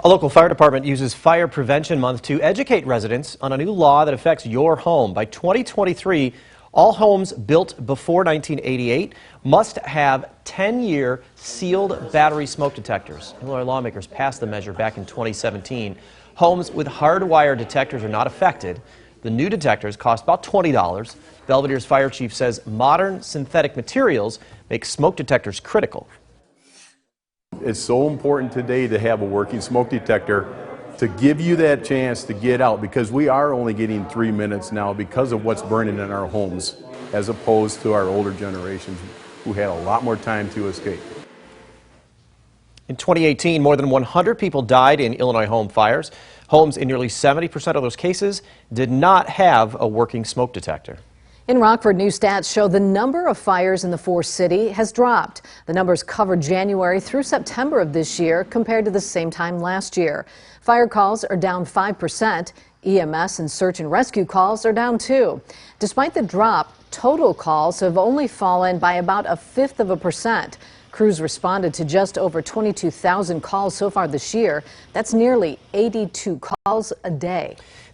A local fire department uses Fire Prevention Month to educate residents on a new law that affects your home. By 2023, all homes built before 1988 must have 10-year sealed battery smoke detectors. Illinois lawmakers passed the measure back in 2017. Homes with hardwired detectors are not affected. The new detectors cost about $20. Belvedere's fire chief says modern synthetic materials make smoke detectors critical. It's so important today to have a working smoke detector to give you that chance to get out, because we are only getting 3 minutes now because of what's burning in our homes, as opposed to our older generations who had a lot more time to escape. In 2018, more than 100 people died in Illinois home fires. Homes in nearly 70% of those cases did not have a working smoke detector. In Rockford, new stats show the number of fires in the Forest City has dropped. The numbers cover January through September of this year compared to the same time last year. Fire calls are down 5%. EMS and search and rescue calls are down too. Despite the drop, total calls have only fallen by about 1/5%. Crews responded to just over 22,000 calls so far this year. That's nearly 82 calls a day.